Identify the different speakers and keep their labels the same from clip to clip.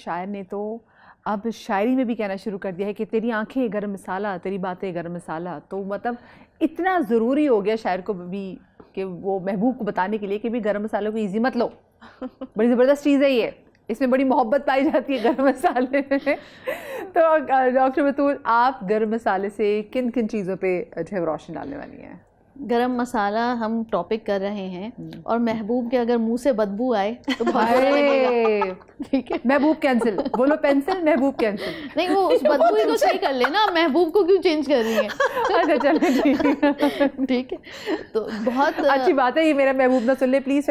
Speaker 1: शायर ने तो अब शायरी में भी कहना शुरू कर दिया है कि तेरी आंखें गरम मसाला, तेरी बातें गरम मसाला। तो मतलब इतना ज़रूरी हो गया शायर को भी कि वो महबूब को बताने के लिए कि भी गरम मसालों को ईजी मत लो, बड़ी ज़बरदस्त चीज़ है ये, इसमें बड़ी मोहब्बत पाई जाती है गरम मसाले में। तो डॉक्टर बतूल, आप गरम मसाले से किन किन चीज़ों पे जो है रोशनी डालने वाली हैं?
Speaker 2: गरम मसाला हम टॉपिक कर रहे हैं और महबूब के अगर मुंह से बदबू आए तो
Speaker 1: ठीक है, महबूब कैंसिल, बोलो पेंसिल, महबूब कैंसिल।
Speaker 2: नहीं, वो उस बदबू ही को सही कर लेना, महबूब को क्यों चेंज कर रही है?
Speaker 1: अच्छा चलो
Speaker 2: ठीक है। तो बहुत
Speaker 1: अच्छी बात है, ये मेरा महबूब ना सुन ले प्लीज।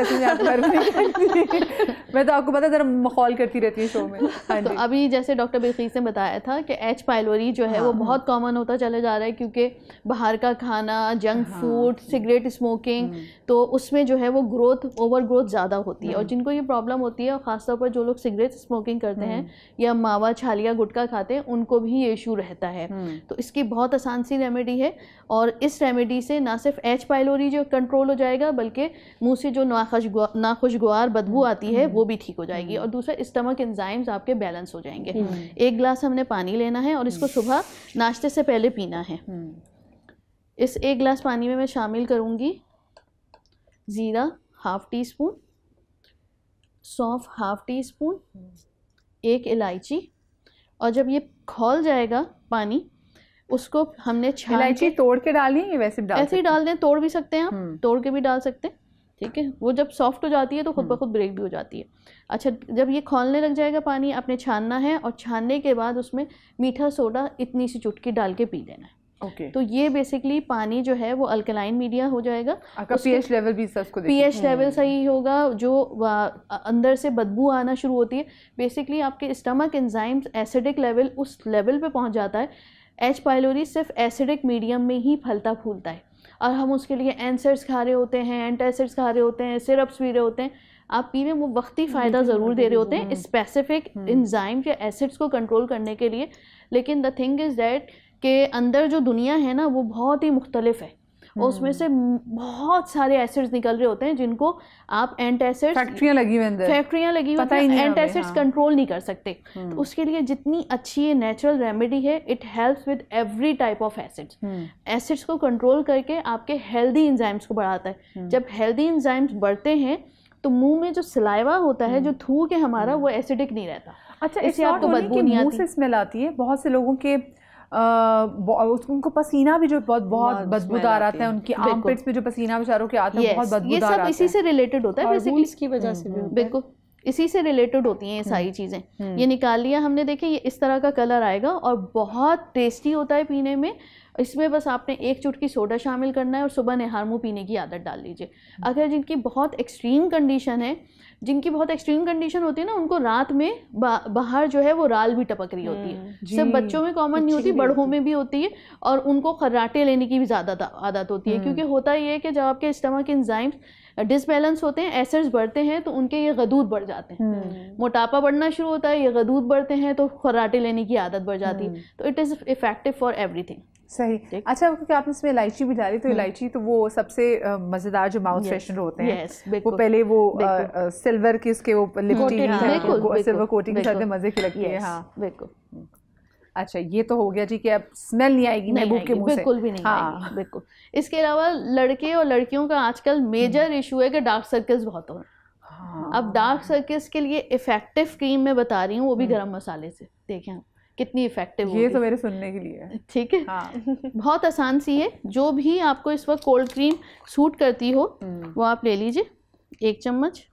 Speaker 1: मैं तो आपको पता जरा मखौल करती रहती है शो में। हाँ
Speaker 2: तो अभी जैसे डॉक्टर बिल्किस ने बताया था कि एच पाइलोरी जो है वो बहुत कॉमन होता चला जा रहा है, क्योंकि बाहर का खाना, जंक फूड, सिगरेट स्मोकिंग, तो उसमें जो है वो ग्रोथ, ओवर ग्रोथ ज़्यादा होती है। और जिनको ये प्रॉब्लम होती है, और ख़ासतौर पर जो लोग सिगरेट स्मोकिंग करते हैं या मावा, छालिया, गुटखा खाते हैं, उनको भी ये इशू रहता है। तो इसकी बहुत आसान सी रेमेडी है, और इस रेमेडी से ना सिर्फ एच पाइलोरी जो कंट्रोल हो जाएगा, बल्कि मुंह से जो नाखुशगवार बदबू आती है वो भी ठीक हो जाएगी। और दूसरा, स्टमक एंजाइम्स आपके बैलेंस हो जाएंगे। 1 गिलास हमने पानी लेना है और इसको सुबह नाश्ते से पहले पीना है। इस 1 गिलास पानी में मैं शामिल करूँगी ज़ीरा ½ टीस्पून, सौंफ ½ टीस्पून, 1 इलायची, और जब ये खौल जाएगा पानी, उसको हमने छान
Speaker 1: इलायची तोड़ के डाली है, वैसे भी
Speaker 2: ऐसे ही डाल दें, तोड़ भी सकते हैं आप, तोड़ के भी डाल सकते हैं। ठीक है, वो जब सॉफ्ट हो जाती है तो खुद ब खुद ब्रेक भी हो जाती है। अच्छा, जब ये खौलने लग जाएगा पानी, आपने छानना है, और छानने के बाद उसमें मीठा सोडा इतनी सी चुटकी डाल के पी लेना है। तो ये बेसिकली पानी जो है वो अल्कलाइन मीडिया हो जाएगा। आपका
Speaker 1: पीएच लेवल भी सबको
Speaker 2: पीएच लेवल सही होगा। जो अंदर से बदबू आना शुरू होती है, बेसिकली आपके स्टमक एंजाइम्स एसिडिक लेवल उस लेवल पे पहुंच जाता है। एच पाइलोरी सिर्फ एसिडिक मीडियम में ही फलता फूलता है, और हम उसके लिए एनसेड्स खा रहे होते हैं, एंटासिड्स खा रहे होते हैं, सिरप्स पी रहे होते हैं। आप पी में वो वक्ती फ़ायदा ज़रूर दे रहे होते हैं स्पेसिफिक एंजाइम या एसिड्स को कंट्रोल करने के लिए, लेकिन द थिंग इज़ दैट के अंदर जो दुनिया है ना वो बहुत ही मुख्तलिफ है, और उसमें से बहुत सारे एसिड्स निकल रहे होते हैं जिनको आप एंटासिड्स,
Speaker 1: फैक्ट्रियाँ लगी हुई हैं,
Speaker 2: एंटासिड्स कंट्रोल नहीं कर सकते। तो उसके लिए जितनी अच्छी ये नेचुरल रेमेडी है, it helps with every type of acids. Acids को कंट्रोल करके आपके हेल्दी एंजाइम्स को बढ़ाता है। जब हेल्दी एंजाइम्स बढ़ते हैं तो मुंह में जो सलाइवा होता है, जो थूक है हमारा, वो एसिडिक नहीं रहता।
Speaker 1: अच्छा, इससे आपको बदबू नहीं आती, स्मेल आती है। बहुत से लोगों के उनको पसीना भी जो बहुत बदबूदार आता है, उनकी आर्मपिट्स में जो पसीना बेचारों के आता है बहुत बदबूदार आता है।
Speaker 2: ये सब इसी से रिलेटेड होता है, बेसिकली
Speaker 3: इसकी वजह से भी।
Speaker 2: बिल्कुल इसी से रिलेटेड होती हैं ये सारी चीज़ें। ये निकाल लिया हमने, देखिए ये इस तरह का कलर आएगा और बहुत टेस्टी होता है पीने में। इसमें बस आपने 1 चुटकी सोडा शामिल करना है और सुबह निहार मुँह पीने की आदत डाल लीजिए। अगर जिनकी बहुत एक्सट्रीम कंडीशन है, जिनकी बहुत एक्सट्रीम कंडीशन होती है ना, उनको रात में बाहर जो है वो राल भी टपक रही होती है। सिर्फ बच्चों में कॉमन नहीं होती, बड़ों में भी होती है, और उनको खर्राटे लेने की भी ज़्यादा आदत होती है। क्योंकि होता ये है कि जब आपके स्टमक एंजाइम्स डिसबैलेंस होते हैं, एसिड्स बढ़ते हैं, तो उनके ये गदूद बढ़ जाते हैं। मोटापा बढ़ना शुरू होता है, ये गदूद बढ़ते हैं, तो खर्राटे लेने की आदत बढ़ जाती है। तो it is effective for everything.
Speaker 1: सही। अच्छा, क्योंकि आपने इसमें इलायची भी डाली, तो इलायची तो वो सबसे मज़ेदार जो माउथ फ्रेशनर होते हैं, वो पहले वो सिल्वर की उसके वो लिपटी सिल्वर कोटिंग के साथ मज़े की लगती है। हाँ
Speaker 2: बिल्कुल।
Speaker 1: अच्छा, ये तो हो गया जी कि अब स्मेल नहीं आएगी महबूब के मुंह से,
Speaker 2: बिल्कुल भी नहीं आएगी। बिल्कुल। इसके अलावा लड़के और लड़कियों का आजकल मेजर इशू है कि डार्क सर्कल्स बहुत हो रहे हैं। अब डार्क सर्कल्स के लिए इफेक्टिव क्रीम मैं बता रही हूँ, वो भी गरम मसाले से। देखें आप कितनी इफेक्टिव,
Speaker 1: ये तो मेरे सुनने के लिए।
Speaker 2: ठीक है। हाँ। बहुत आसान सी है। जो भी आपको इस वक्त कोल्ड क्रीम सूट करती हो वो आप ले लीजिए, 1 चम्मच।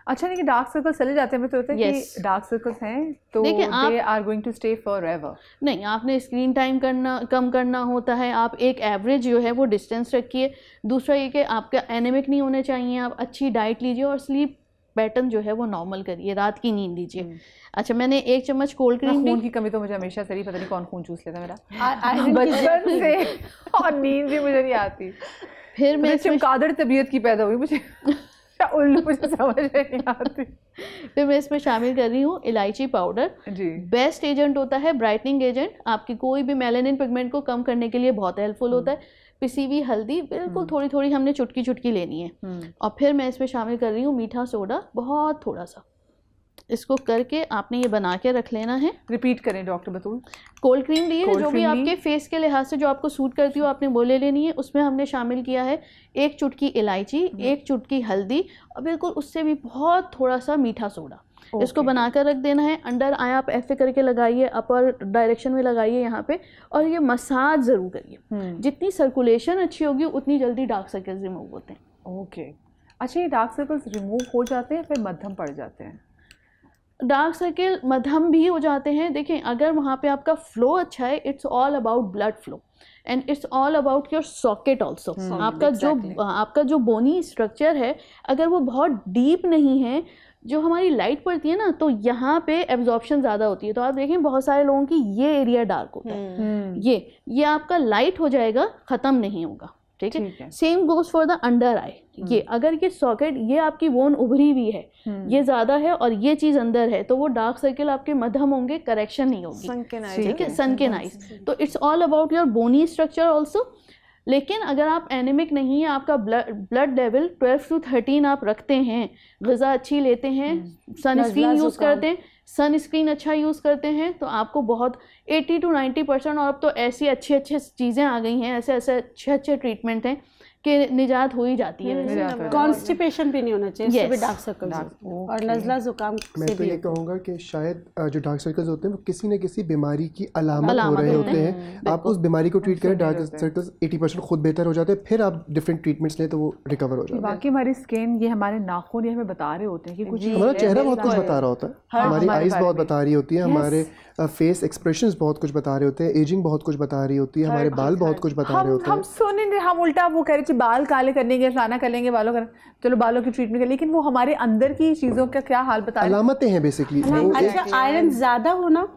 Speaker 1: अच्छा, नहीं कि डार्क सर्कल्स चले जाते हैं, मैं तो होता है कि डार्क सर्कल्स हैं तो they are going to stay forever.
Speaker 2: नहीं, आपने स्क्रीन टाइम कम करना होता है। आप एक एवरेज जो है वो डिस्टेंस रखिए। दूसरा ये कि आपका एनेमिक नहीं होने चाहिए, आप अच्छी डाइट लीजिए और स्लीप पैटर्न जो है वो नॉर्मल करिए, रात की नींद लीजिए। अच्छा, मैंने 1 चम्मच कोल्ड क्रीम।
Speaker 1: खून की कमी तो मुझे हमेशा से ही, पता नहीं कौन खून चूस लेता मेरा बचपन से, और नींद भी मुझे नहीं आती। फिर मैं चमगादड़ तबीयत की पैदा हुई मुझे, उल्लू मुझे समझ नहीं आती।
Speaker 2: फिर मैं इसमें शामिल कर रही हूँ इलायची पाउडर जी। बेस्ट एजेंट होता है, ब्राइटनिंग एजेंट। आपकी कोई भी मेलानिन पिगमेंट को कम करने के लिए बहुत हेल्पफुल होता है। पिसी हुई हल्दी बिल्कुल थोड़ी थोड़ी हमने चुटकी चुटकी लेनी है। और फिर मैं इसमें शामिल कर रही हूँ मीठा सोडा, बहुत थोड़ा सा, इसको करके आपने ये बना के रख लेना है।
Speaker 1: रिपीट करें डॉक्टर बतूल।
Speaker 2: कोल्ड क्रीम ली है, जो भी आपके फेस के लिहाज से जो आपको सूट करती हो आपने वो ले लेनी है। उसमें हमने शामिल किया है 1 चुटकी इलायची, 1 चुटकी हल्दी और बिल्कुल उससे भी बहुत थोड़ा सा मीठा सोडा। इसको बनाकर रख देना है। अंडर आई आप ऐसे करके लगाइए, अपर डायरेक्शन में लगाइए यहाँ पे, और ये मसाज ज़रूर करिए। जितनी सर्कुलेशन अच्छी होगी उतनी जल्दी डार्क सर्कल्स रिमूव होते हैं।
Speaker 1: ओके, अच्छा ये डार्क सर्कल्स रिमूव हो जाते हैं फिर मध्यम पड़ जाते हैं?
Speaker 2: डार्क सर्किल मध्यम भी हो जाते हैं। देखें, अगर वहाँ पे आपका फ्लो अच्छा है, it's all about blood flow and it's all about your socket also. आपका जो बोनी स्ट्रक्चर है, अगर वो बहुत डीप नहीं है, जो हमारी लाइट पड़ती है ना, तो यहाँ पे एब्जॉर्प्शन ज़्यादा होती है। तो आप देखें बहुत सारे लोगों की ये एरिया डार्क होता है, ये आपका लाइट हो जाएगा, ख़त्म नहीं होगा। ठीक है, same goes for the under eye. ये अगर ये सॉकेट, ये आपकी बोन उभरी हुई है, ये ज़्यादा है और ये चीज़ अंदर है, तो वो डार्क सर्किल आपके मध्यम होंगे, करेक्शन नहीं होगी। ठीक है, सनकेन आइज। तो it's all about your bony structure also. लेकिन अगर आप एनीमिक नहीं है, आपका ब्लड लेवल 12 to 13 आप रखते हैं, ग़िज़ा अच्छी लेते हैं, सनस्क्रीन यूज़ करते हैं, सनस्क्रीन अच्छा यूज़ करते हैं, तो आपको बहुत 80 to 90%, और अब तो ऐसी अच्छी चीज़ें आ गई हैं, ऐसे अच्छे ट्रीटमेंट हैं कि निजात हो ही जाती है।
Speaker 3: कॉन्स्टिपेशन भी नहीं होना चाहिए, इससे भी डार्क सर्कल्स और नज़ला ज़ुकाम
Speaker 4: मैं तो ये कहूँगा कि शायद जो डार्क सर्कल्स होते हैं वो किसी न किसी बीमारी की अलामत हो रहे होते हैं। आप उस बीमारी को ट्रीट करें, डार्क सर्कल्स 80% खुद बेहतर हो जाते हैं, फिर आप डिफरेंट ट्रीटमेंट्स लें तो वो रिकवर हो जाते हैं।
Speaker 1: बाकी हमारी स्किन, ये हमारे नाखून, ये हमें बता रहे होते हैं कि कुछ,
Speaker 4: हमारा चेहरा बहुत कुछ बता रहा होता है, हमारी आइज़ बहुत बता रही होती है, हमारे फेस एक्सप्रेशंस बहुत कुछ बता रहे होते हैं, एजिंग बहुत कुछ बता रही होती है, हमारे बाल बहुत कुछ बता रहे होते हैं।
Speaker 1: हम सुनेंगे, हम उल्टा वो कह रहे थे बाल काले करने के, फलाना कर लेंगे, बालों का, चलो बालों की ट्रीटमेंट कर, लेकिन वो हमारे अंदर की चीज़ों का क्या हाल बता रहे हैं,
Speaker 4: अलामतें हैं बेसिकली।
Speaker 3: अच्छा, आयरन ज़्यादा होना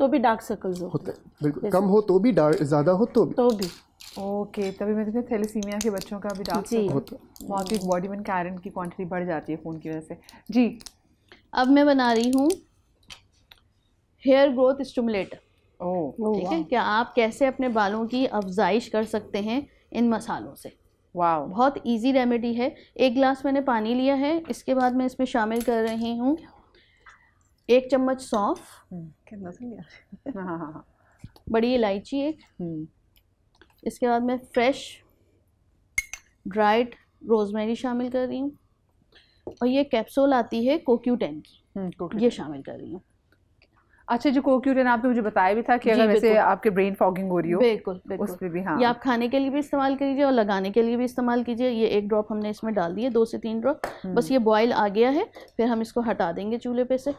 Speaker 3: तो भी डार्क सर्कल्स होते हैं,
Speaker 4: बिल्कुल, कम हो तो भी, ज़्यादा हो तो भी।
Speaker 1: ओके, तभी मैं देखती थैलेसीमिया के बच्चों का भी डार्क सर्कल, बहुत ही बॉडी में आयरन की क्वांटिटी बढ़ जाती है खून की वजह से। जी,
Speaker 2: अब मैं बना रही हूँ हेयर ग्रोथ स्टिमुलेटर। ठीक है, क्या आप कैसे अपने बालों की अफजाइश कर सकते हैं इन मसालों से।
Speaker 1: वाह,
Speaker 2: बहुत इजी रेमेडी है। 1 गिलास मैंने पानी लिया है, इसके बाद मैं इसमें शामिल कर रही हूँ 1 चम्मच सौंफ, बड़ी इलायची 1, इसके बाद मैं फ्रेश ड्राइड रोजमेरी शामिल कर रही हूँ, और ये कैप्सूल आती है CoQ10 की, ये शामिल कर रही हूँ।
Speaker 1: अच्छा, जो CoQ10 आपने मुझे बताया भी था कि अगर वैसे आपके ब्रेन फॉगिंग हो रही हो,
Speaker 2: बिल्कुल
Speaker 1: उस पे भी, हाँ,
Speaker 2: ये आप खाने के लिए भी इस्तेमाल कीजिए और लगाने के लिए भी इस्तेमाल कीजिए। ये 1 ड्रॉप हमने इसमें डाल दिए, 2 से 3 ड्रॉप, बस ये बॉयल आ गया है, फिर हम इसको हटा देंगे चूल्हे पे से,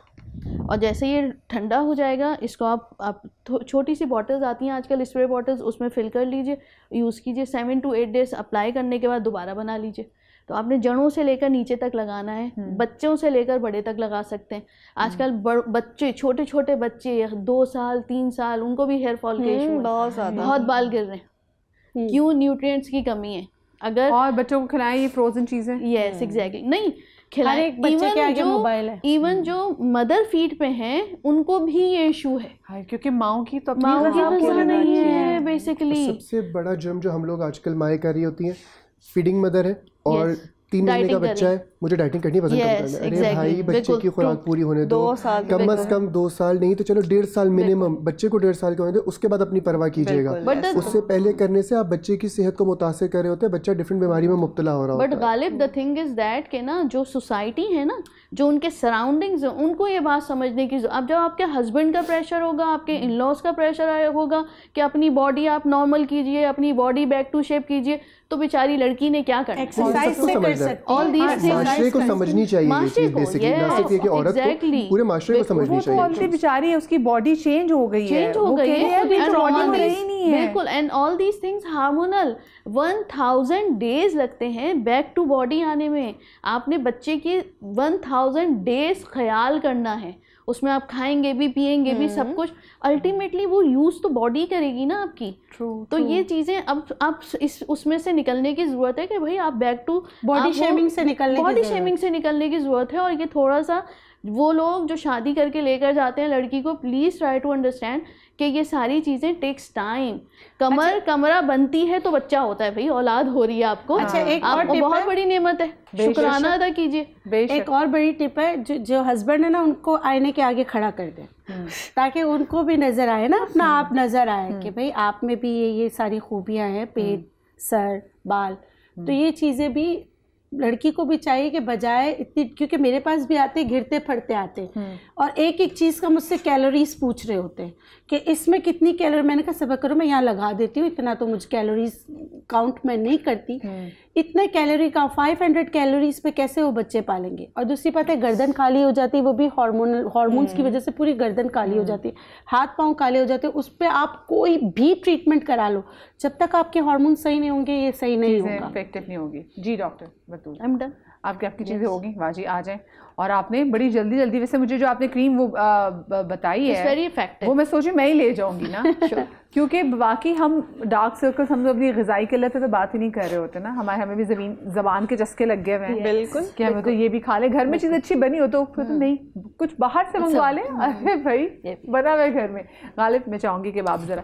Speaker 2: और जैसे ये ठंडा हो जाएगा, इसको आप छोटी सी बॉटल्स आती हैं आजकल, स्प्रे बॉटल्स, उसमें फिल कर लीजिए, यूज़ कीजिए। 7 to 8 डेज अप्लाई करने के बाद दोबारा बना लीजिए। तो आपने जड़ों से लेकर नीचे तक लगाना है, बच्चों से लेकर बड़े तक लगा सकते हैं। आजकल बच्चे, छोटे छोटे बच्चे 2 साल 3 साल, उनको भी हेयर फॉल के इशू, बहुत बाल गिर रहे हैं। क्यों? न्यूट्रिएंट्स की कमी है। अगर
Speaker 1: और बच्चों को खिलाएं ये फ्रोजन चीज़ें,
Speaker 2: यस एग्जैक्टली, नहीं खिलाएं। इवन जो मदर फीड पे हैं उनको भी ये इशू है,
Speaker 1: क्योंकि माओ की तो
Speaker 2: नहीं है बेसिकली।
Speaker 4: सबसे बड़ा जुर्म जो हम लोग आजकल माएँ कर रही होती हैं, फीडिंग मदर है और 3 महीने का बच्चा है, मुझे डाइटिंग करनी, वजन कम करना है। अरे भाई, बच्चे की खुराक पूरी होने दो, कम से कम 2 साल नहीं तो चलो 1.5 साल मिनिमम, बच्चे को 1.5 साल के होने दो, उसके बाद अपनी परवाह कीजिएगा। उससे पहले करने से आप बच्चे की सेहत को मुतासिर कर रहे होते हैं, बच्चा डिफरेंट बीमारी में मुब्तला हो रहा होता है।
Speaker 2: But Ghalib the thing is that कि ना, जो सोसाइटी है ना, जो उनके सराउंडिंग्स हैं, उनको ये बात समझने की, अब जब आपके हस्बैंड का प्रेशर होगा, आपके इन लॉज का प्रेशर होगा कि अपनी बॉडी आप नॉर्मल कीजिए, अपनी बॉडी बैक टू शेप कीजिए, तो बेचारी लड़की ने क्या करना,
Speaker 3: एक्सरसाइज से कर सकती है।
Speaker 2: ऑल दीज थिंग्स
Speaker 4: माशरे को समझनी चाहिए ये चीज बेसिकली, ना सिर्फ ये कि औरत को, पूरे माशरे को समझनी चाहिए।
Speaker 1: वो तो बेचारी है, उसकी बॉडी चेंज हो गई है,
Speaker 2: बिल्कुल। And all these things hormonal, 1000 days लगते हैं बैक टू बॉडी आने में। आपने बच्चे की 1000 डेज ख्याल करना है, उसमें आप खाएंगे भी, पिएंगे भी, सब कुछ, अल्टीमेटली वो यूज़ तो बॉडी करेगी ना आपकी। तो ये चीज़ें अब आप उसमें से निकलने की ज़रूरत है कि भाई आप बैक टू
Speaker 3: बॉडी शेमिंग से निकलने की ज़रूरत है,
Speaker 2: और ये थोड़ा सा वो लोग जो शादी करके लेकर जाते हैं लड़की को, प्लीज़ ट्राई टू अंडरस्टैंड कि ये सारी चीज़ें टेक्स टाइम। कमरा बनती है तो बच्चा होता है, भाई औलाद हो रही है आपको।
Speaker 3: अच्छा, एक और टिप
Speaker 2: बहुत
Speaker 3: है,
Speaker 2: बड़ी नेमत है, शुक्राना अदा कीजिए।
Speaker 3: एक और बड़ी टिप है, जो हस्बैंड है ना, उनको आईने के आगे खड़ा कर दे, ताकि उनको भी नज़र आए ना, अपना आप नज़र आए कि भाई आप में भी ये सारी खूबियाँ हैं, पेट, सर, बाल। तो ये चीज़ें भी लड़की को भी चाहिए कि बजाय इतनी, क्योंकि मेरे पास भी आते घिरते फटते आते और एक एक चीज़ का मुझसे कैलोरीज पूछ रहे होते हैं कि इसमें कितनी कैलोरी। मैंने कहा सब्र करो, मैं यहाँ लगा देती हूँ, इतना तो मुझे कैलोरीज काउंट मैं नहीं करती। इतने कैलोरी का 500 कैलोरीज पे कैसे वो बच्चे पालेंगे। और दूसरी बात है, गर्दन काली हो जाती है, वो भी हार्मोन्स की वजह से पूरी गर्दन काली हो जाती है, हाथ पाँव काले हो जाते हैं। उस पर आप कोई भी ट्रीटमेंट करा लो, जब तक आपके हार्मोन सही नहीं होंगे ये सही नहीं होगा,
Speaker 1: इफेक्टिव नहीं होगी। जी doctor Batool,
Speaker 2: I am done.
Speaker 1: आपकी चीज़ें होगी, वाजी आ जाएं। और आपने बड़ी जल्दी वैसे मुझे जो आपने क्रीम वो बताई है
Speaker 2: वेरी इफेक्टिव,
Speaker 1: वो मैं सोची मैं ही ले जाऊंगी ना क्योंकि बाकी हम डार्क सर्कल्स, हम अपनी ग़िज़ाई किल्लत पे तो बात ही नहीं कर रहे होते ना, हमें भी ज़बान के चस्के लग गए हुए हैं। बिल्कुल कि हमें तो ये भी खा ले, घर में चीज़ अच्छी बनी हो तो फिर तो नहीं, कुछ बाहर से मंगवा लें। अरे भाई बना हुआ घर में। गालिब मैं चाहूँगी कि आप ज़रा